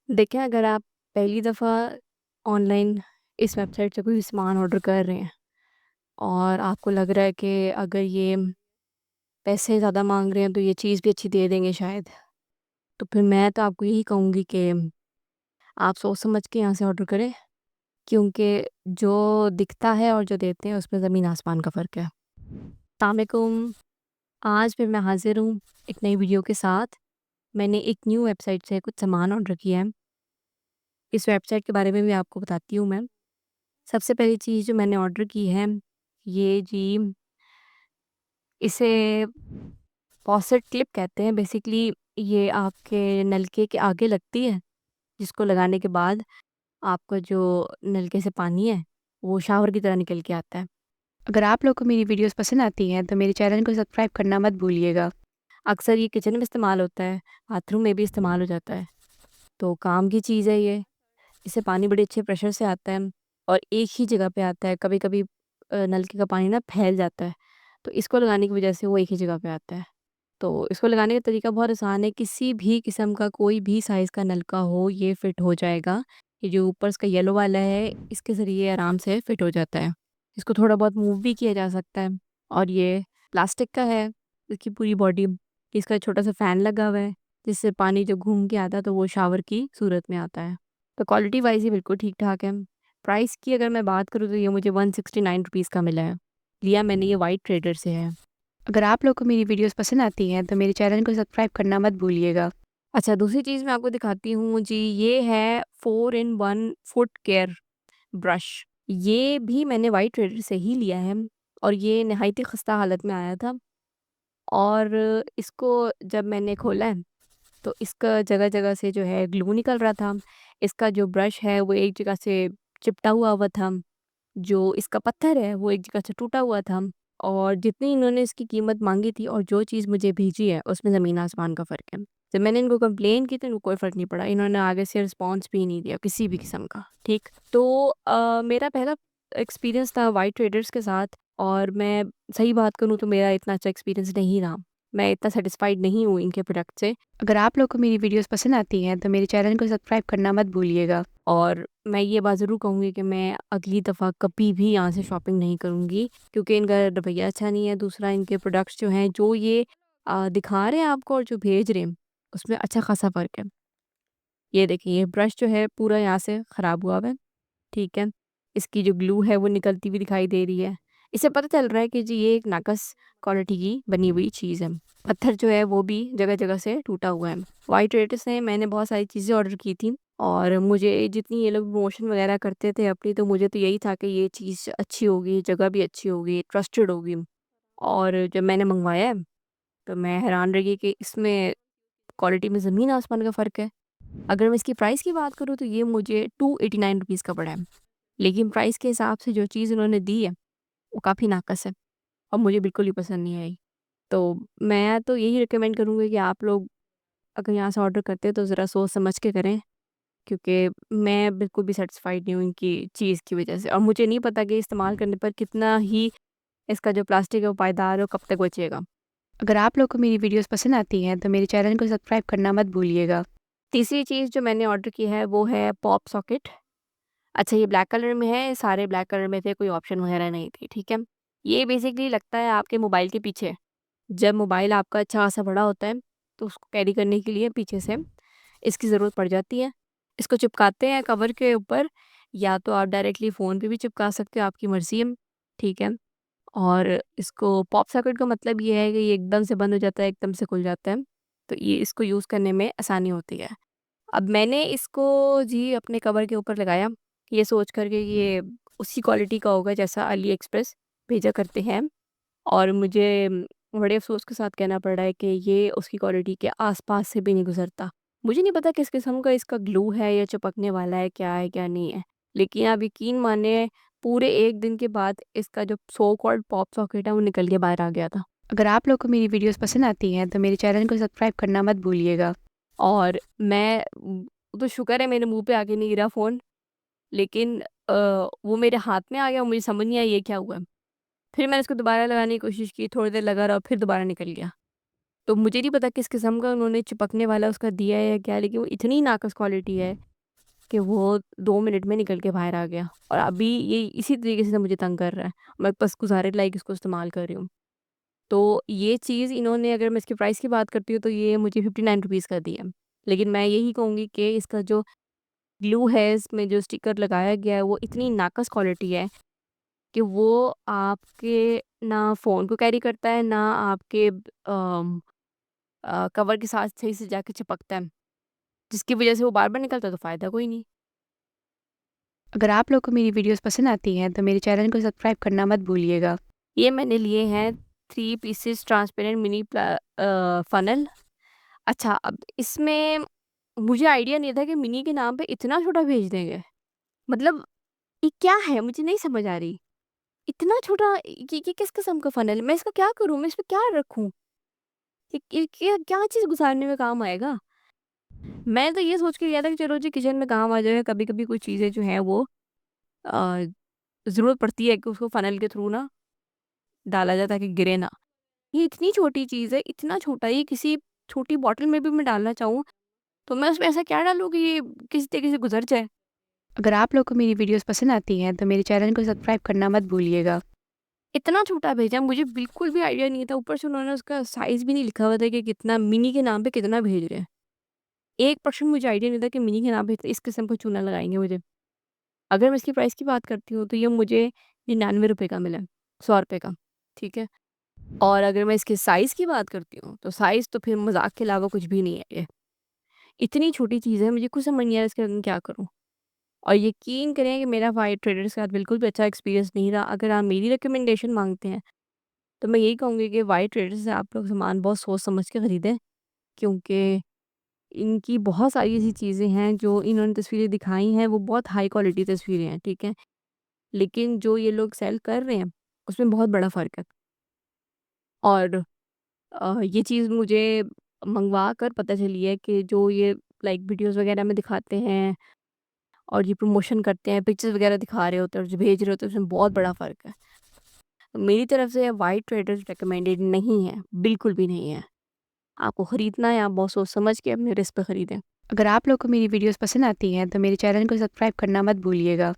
देखें, अगर आप पहली दफ़ा ऑनलाइन इस वेबसाइट से कोई सामान ऑर्डर कर रहे हैं और आपको लग रहा है कि अगर ये पैसे ज़्यादा माँग रहे हैं तो ये चीज़ भी अच्छी दे देंगे शायद, तो फिर मैं तो आपको यही कहूँगी कि आप सोच समझ के यहाँ से ऑर्डर करें, क्योंकि जो दिखता है और जो देते हैं उसमें ज़मीन आसमान का फ़र्क है। अस्सलाम वालेकुम, आज फिर मैं हाज़िर हूँ एक नई वीडियो के साथ। मैंने एक न्यू वेबसाइट से कुछ सामान ऑर्डर किया है। इस वेबसाइट के बारे में भी आपको बताती हूँ मैं। सबसे पहली चीज़ जो मैंने ऑर्डर की है, ये जी, इसे फॉसेट क्लिप कहते हैं। बेसिकली ये आपके नलके के आगे लगती है, जिसको लगाने के बाद आपका जो नलके से पानी है, वो शावर की तरह निकल के आता है। अगर आप लोग को मेरी वीडियोस पसंद आती हैं तो मेरे चैनल को सब्सक्राइब करना मत भूलिएगा। अक्सर ये किचन में इस्तेमाल होता है, बाथरूम में भी इस्तेमाल हो जाता है, तो काम की चीज़ है ये। इससे पानी बड़े अच्छे प्रेशर से आता है और एक ही जगह पे आता है। कभी-कभी नलके का पानी ना फैल जाता है, तो इसको लगाने की वजह से वो एक ही जगह पे आता है। तो इसको लगाने का तरीका बहुत आसान है, किसी भी किस्म का कोई भी साइज़ का नलका हो, ये फिट हो जाएगा। ये जो ऊपर इसका येलो वाला है, इसके ज़रिए आराम से फिट हो जाता है। इसको थोड़ा बहुत मूव भी किया जा सकता है और ये प्लास्टिक का है, इसकी पूरी बॉडी। इसका छोटा-सा फ़ैन लगा हुआ है, जिससे पानी जब घूम के आता है, तो वो शावर की सूरत में आता है। तो क्वालिटी वाइज़ ये बिल्कुल ठीक-ठाक है। प्राइस की अगर मैं बात करूँ, तो ये मुझे ₹169 का मिला है। लिया मैंने ये वाइट ट्रेडर से है। अगर आप लोग को मेरी वीडियोस पसंद आती हैं तो मेरे चैनल को सब्सक्राइब करना मत भूलिएगा। अच्छा, दूसरी चीज़ मैं आपको दिखाती हूँ जी, ये है 4 इन 1 फुट केयर ब्रश। ये भी मैंने वाइट ट्रेडर से ही लिया है और ये नहायत ही ख़स्ता हालत में आया था और इसको जब मैंने खोला है, तो इसका जगह-जगह से जो है ग्लू निकल रहा था। इसका जो ब्रश है वो एक जगह से चिपटा हुआ था। जो इसका पत्थर है वो एक जगह से टूटा हुआ था और जितनी इन्होंने इसकी कीमत माँगी थी और जो चीज़ मुझे भेजी है, उसमें ज़मीन आसमान का फ़र्क है। जब मैंने इनको कंप्लेन की तो इनको कोई फ़र्क नहीं पड़ा। इन्होंने आगे से रिस्पॉन्स भी नहीं दिया किसी भी किस्म का, ठीक? तो मेरा पहला एक्सपीरियंस था वाइट ट्रेडर्स के साथ और मैं सही बात करूँ तो मेरा इतना अच्छा एक्सपीरियंस नहीं रहा। मैं इतना सैटिस्फाइड नहीं हूँ इनके प्रोडक्ट से। अगर आप लोग को मेरी वीडियोस पसंद आती हैं तो मेरे चैनल को सब्सक्राइब करना मत भूलिएगा। और मैं ये बात ज़रूर कहूँगी कि मैं अगली दफ़ा कभी भी यहाँ से शॉपिंग नहीं करूँगी, क्योंकि इनका रवैया अच्छा नहीं है। दूसरा, इनके प्रोडक्ट्स जो हैं, जो ये दिखा रहे हैं आपको और जो भेज रहे हैं, उसमें अच्छा ख़ासा फ़र्क है। ये देखिए, ये ब्रश जो है पूरा यहाँ से ख़राब हुआ हुआ है, ठीक है? इसकी जो ग्लू है वो निकलती हुई दिखाई दे रही है। इससे पता चल रहा है कि जी ये एक नाक़स क्वालिटी की बनी हुई चीज़ है। पत्थर जो है वो भी जगह-जगह से टूटा हुआ है। व्हाइट रेट से मैंने बहुत सारी चीज़ें ऑर्डर की थी और मुझे जितनी ये लोग प्रमोशन वग़ैरह करते थे अपनी, तो मुझे तो यही था कि ये चीज़ अच्छी होगी, जगह भी अच्छी होगी, ट्रस्टेड होगी। और जब मैंने मँगवाया है, तो मैं हैरान रह गई कि इसमें क्वालिटी में ज़मीन आसमान का फ़र्क है। अगर मैं इसकी प्राइस की बात करूँ, तो ये मुझे ₹289 का पड़ा है। लेकिन प्राइस के हिसाब से जो चीज़ उन्होंने दी है, वो काफ़ी नाक़स है और मुझे बिल्कुल ही पसंद नहीं आई। तो मैं तो यही रिकमेंड करूँगी कि आप लोग अगर यहाँ से ऑर्डर करते हैं तो ज़रा सोच समझ के करें, क्योंकि मैं बिल्कुल भी सैटिस्फाइड नहीं हूँ इनकी चीज़ की वज़ह से और मुझे नहीं पता कि इस्तेमाल करने पर कितना ही इसका जो प्लास्टिक है वो पायदार है और कब तक बचेगा। अगर आप लोग को मेरी वीडियोस पसंद आती हैं तो मेरे चैनल को सब्सक्राइब करना मत भूलिएगा। तीसरी चीज़ जो मैंने ऑर्डर की है वो है पॉप सॉकेट। अच्छा, ये ब्लैक कलर में है, सारे ब्लैक कलर में थे, कोई ऑप्शन वग़ैरह नहीं थी, ठीक है? ये बेसिकली लगता है आपके मोबाइल के पीछे। जब मोबाइल आपका अच्छा खासा बड़ा होता है, तो उसको कैरी करने के लिए पीछे से इसकी ज़रूरत पड़ जाती है। इसको चिपकाते हैं कवर के ऊपर, या तो आप डायरेक्टली फ़ोन पे भी चिपका सकते हो, आपकी मर्ज़ी है, ठीक है? और इसको पॉप सॉकेट का मतलब ये है कि ये एकदम से बंद हो जाता है, एकदम से खुल जाता है, तो ये इसको यूज़ करने में आसानी होती है। अब मैंने इसको जी अपने कवर के ऊपर लगाया, ये सोच कर के कि ये उसी क्वालिटी का होगा जैसा अली एक्सप्रेस भेजा करते हैं और मुझे बड़े अफ़सोस के साथ कहना पड़ रहा है कि ये उसकी क्वालिटी के आस-पास से भी नहीं गुज़रता। मुझे नहीं पता किस किस्म का इसका ग्लू है या चिपकने वाला है, क्या है, क्या नहीं है। लेकिन आप यकीन मानिए, पूरे 1 दिन के बाद इसका जो सो कॉल्ड पॉप सॉकेट है वो निकल के बाहर आ गया था। अगर आप लोग को मेरी वीडियोस पसंद आती हैं तो मेरे चैनल को सब्सक्राइब करना मत भूलिएगा। और मैं तो शुक्र है मेरे मुँह पे आके नहीं गिरा फ़ोन, लेकिन वो मेरे हाथ में आ गया और मुझे समझ नहीं आया ये क्या हुआ है। फिर मैंने इसको दोबारा लगाने की कोशिश की, थोड़ी देर लगा रहा, फिर दोबारा निकल गया। तो मुझे नहीं पता किस किस्म का उन्होंने चिपकने वाला उसका दिया है या क्या, लेकिन वो इतनी नाक़स क्वालिटी है कि वो 2 मिनट में निकल के बाहर आ गया और अभी ये इसी तरीके से मुझे तंग कर रहा है। मैं बस गुज़ारे लायक इसको इस्तेमाल कर रही हूँ। तो ये चीज़ इन्होंने, अगर मैं इसके प्राइस की बात करती हूँ, तो ये मुझे ₹59 का दिया। लेकिन मैं यही कहूँगी कि इसका जो ग्लू है, इसमें जो स्टिकर लगाया गया है, वो इतनी नाक़स क्वालिटी है कि वो आपके ना फ़ोन को कैरी करता है, ना आपके कवर के साथ सही से जाके चिपकता है, जिसकी वज़ह से वो बार-बार निकलता है, तो फ़ायदा कोई नहीं। अगर आप लोग को मेरी वीडियोस पसंद आती हैं तो मेरे चैनल को सब्सक्राइब करना मत भूलिएगा। ये मैंने लिए हैं 3 पीसेस ट्रांसपेरेंट मिनी फ़नल। अच्छा, अब इसमें मुझे आइडिया नहीं था कि मिनी के नाम पे इतना छोटा भेज देंगे। मतलब ये क्या है? मुझे नहीं समझ आ रही। इतना छोटा, ये किस किस्म का फ़नल है? मैं इसका क्या करूँ? मैं इसमें क्या रखूँ? ये क्या क्या चीज़ गुज़ारने में काम आएगा? मैं तो ये सोच के लिया था कि चलो जी किचन में काम आ जाएगा, कभी-कभी कुछ चीज़ें जो हैं वो अ, ज़रूरत पड़ती है कि उसको फ़नल के थ्रू ना डाला जाए ताकि गिरे ना। ये इतनी छोटी चीज़ है, इतना छोटा, ये किसी छोटी बॉटल में भी मैं डालना चाहूँ, तो मैं उसमें ऐसा क्या डालूँ कि ये किसी तरीके से गुज़र जाए? अगर आप लोग को मेरी वीडियोस पसंद आती हैं तो मेरे चैनल को सब्सक्राइब करना मत भूलिएगा। इतना छोटा भेजा, मुझे बिल्कुल भी आइडिया नहीं था, ऊपर से उन्होंने उसका साइज़ भी नहीं लिखा हुआ था कि कितना, मिनी के नाम पे कितना भेज रहे हैं। 1% मुझे आइडिया नहीं था कि मिनी के नाम पे इस किस्म का चूना लगाएँगे मुझे। अगर मैं इसकी प्राइस की बात करती हूँ, तो ये मुझे ₹99 का मिला है, ₹100 का, ठीक है? और अगर मैं इसके साइज़ की बात करती हूँ, तो साइज़ तो फिर मज़ाक के अलावा कुछ भी नहीं है ये। इतनी छोटी चीज़ है, मुझे कुछ समझ नहीं आ रहा इसके अंदर क्या करूँ? और यकीन करें कि मेरा वाइट ट्रेडर्स के साथ बिल्कुल भी अच्छा एक्सपीरियंस नहीं रहा। अगर आप मेरी रिकमेंडेशन माँगते हैं, तो मैं यही कहूँगी कि वाइट ट्रेडर्स से आप लोग सामान बहुत सोच समझ के खरीदें, क्योंकि इनकी बहुत सारी ऐसी चीज़ें हैं जो इन्होंने तस्वीरें दिखाई हैं, वो बहुत हाई क्वालिटी तस्वीरें हैं, ठीक है? लेकिन जो ये लोग सेल कर रहे हैं, उसमें बहुत बड़ा फ़र्क है। और ये चीज़ मुझे मँगवा कर पता चली है कि जो ये लाइक वीडियोज़ वगैरह में दिखाते हैं और ये प्रमोशन करते हैं, पिक्चर्स वगैरह दिखा रहे होते हैं और जो भेज रहे होते हैं, उसमें बहुत बड़ा फ़र्क है। तो मेरी तरफ से व्हाइट ट्रेडर्स रिकमेंडेड नहीं है, बिल्कुल भी नहीं है। आपको खरीदना है, आप बहुत सोच समझ के अपने रिस्क पे खरीदें। अगर आप लोग को मेरी वीडियोस पसंद आती हैं तो मेरे चैनल को सब्सक्राइब करना मत भूलिएगा।